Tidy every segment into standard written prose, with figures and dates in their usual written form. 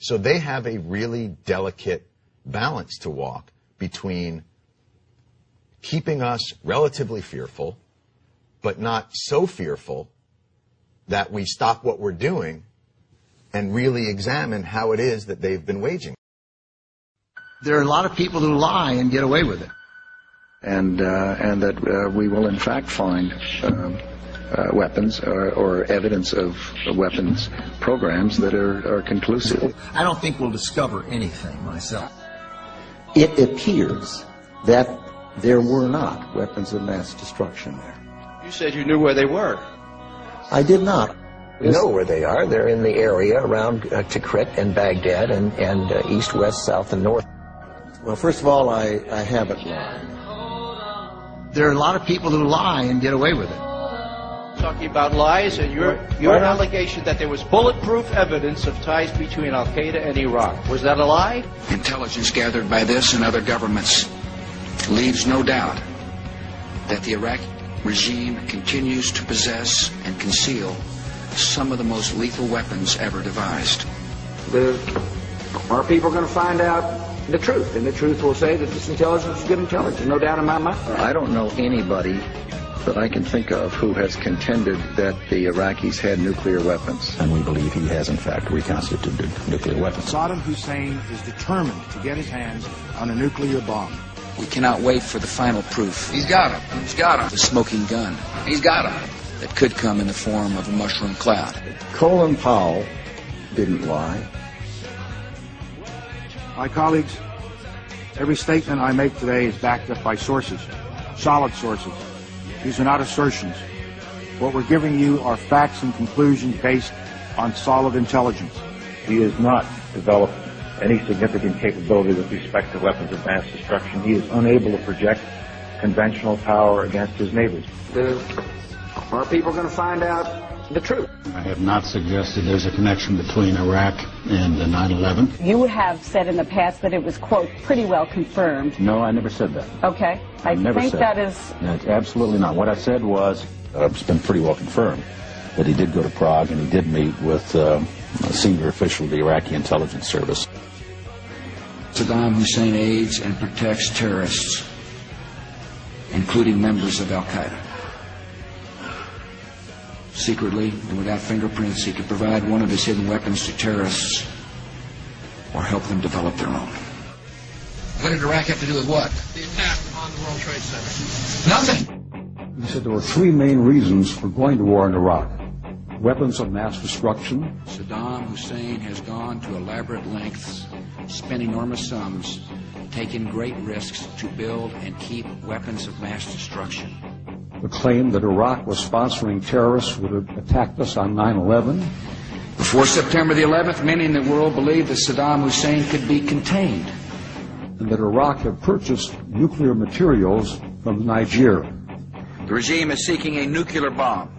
So they have a really delicate balance to walk between keeping us relatively fearful, but not so fearful that we stop what we're doing and really examine how it is that they've been waging. There are a lot of people who lie and get away with it. And that we will in fact find weapons or evidence of weapons programs that are conclusive. I don't think we'll discover anything myself. It appears that there were not weapons of mass destruction there. You said you knew where they were. I did not. We know where they are. They're in the area around Tikrit and Baghdad and east, west, south, and north. Well, first of all, I haven't lied. There are a lot of people who lie and get away with it. Talking about lies, and your allegation that there was bulletproof evidence of ties between Al-Qaeda and Iraq. Was that a lie? Intelligence gathered by this and other governments leaves no doubt that the Iraqi regime continues to possess and conceal some of the most lethal weapons ever devised. Our people are going to find out the truth, and the truth will say that this intelligence is good intelligence. No doubt in my mind. I don't know anybody that I can think of who has contended that the Iraqis had nuclear weapons. And we believe he has, in fact, reconstituted nuclear weapons. Saddam Hussein is determined to get his hands on a nuclear bomb. We cannot wait for the final proof. He's got him. He's got him. The smoking gun. He's got him. That could come in the form of a mushroom cloud. Colin Powell didn't lie. My colleagues, every statement I make today is backed up by sources, solid sources. These are not assertions. What we're giving you are facts and conclusions based on solid intelligence. He has not developed any significant capability with respect to weapons of mass destruction. He is unable to project conventional power against his neighbors. Our people are going to find out the truth. I have not suggested there's a connection between Iraq and 9/11. You have said in the past that it was, quote, pretty well confirmed. No, I never said that. Okay. I think that is... No, absolutely not. What I said was, it's been pretty well confirmed that he did go to Prague and he did meet with a senior official of the Iraqi intelligence service. Saddam Hussein aids and protects terrorists, including members of Al-Qaeda. Secretly and without fingerprints, he could provide one of his hidden weapons to terrorists or help them develop their own. What did Iraq have to do with what? The attack on the World Trade Center. Nothing. He said there were three main reasons for going to war in Iraq. Weapons of mass destruction. Saddam Hussein has gone to elaborate lengths, spent enormous sums, taken great risks to build and keep weapons of mass destruction. The claim that Iraq was sponsoring terrorists who would have attacked us on 9/11. Before September the 11th, many in the world believed that Saddam Hussein could be contained. And that Iraq had purchased nuclear materials from Nigeria. The regime is seeking a nuclear bomb.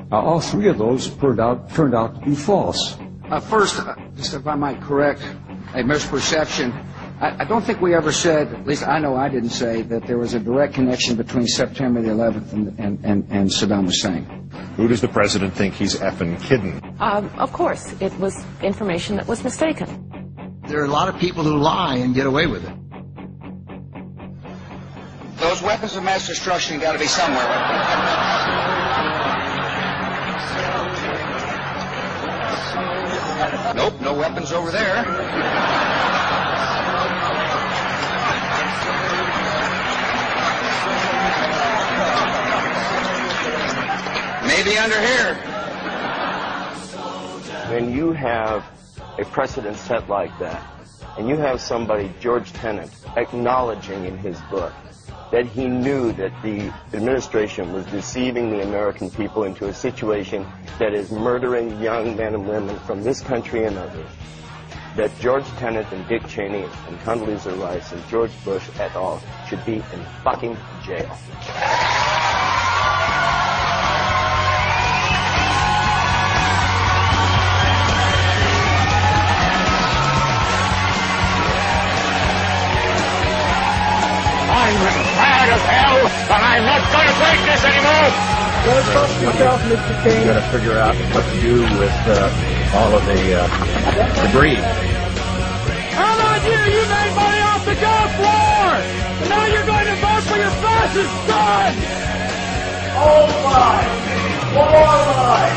Now, all three of those turned out to be false. First, just if I might correct a misperception, I don't think we ever said, at least I know I didn't say, that there was a direct connection between September the 11th and Saddam Hussein. Who does the president think he's effing kidding? Of course, it was information that was mistaken. There are a lot of people who lie and get away with it. Those weapons of mass destruction got to be somewhere. Nope, no weapons over there. Maybe under here. When you have a precedent set like that, and you have somebody, George Tenet, acknowledging in his book that he knew that the administration was deceiving the American people into a situation that is murdering young men and women from this country and others, that George Tenet and Dick Cheney and Condoleezza Rice and George Bush et al. Should be in fucking jail. I'm tired of hell, and I'm not going to take this anymore. You got to figure out what to do with all of the debris. How about you? You made money off the Gulf War! And now you're going to vote for your fascist son! Old lie! War lie!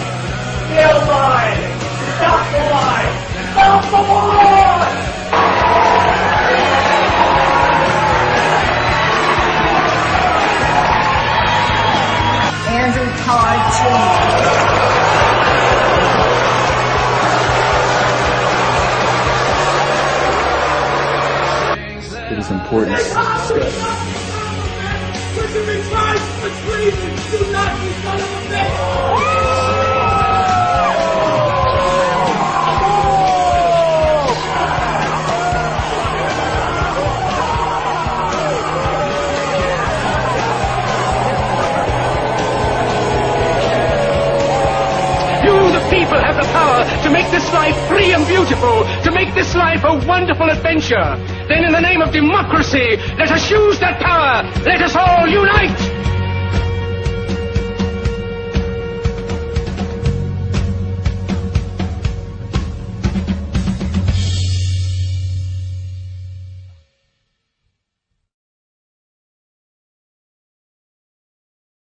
Kill lie! Stop the lie! Stop the war! Andrew Todd Jr. It is important to discuss. People have the power to make this life free and beautiful, to make this life a wonderful adventure. Then in the name of democracy, let us use that power. Let us all unite.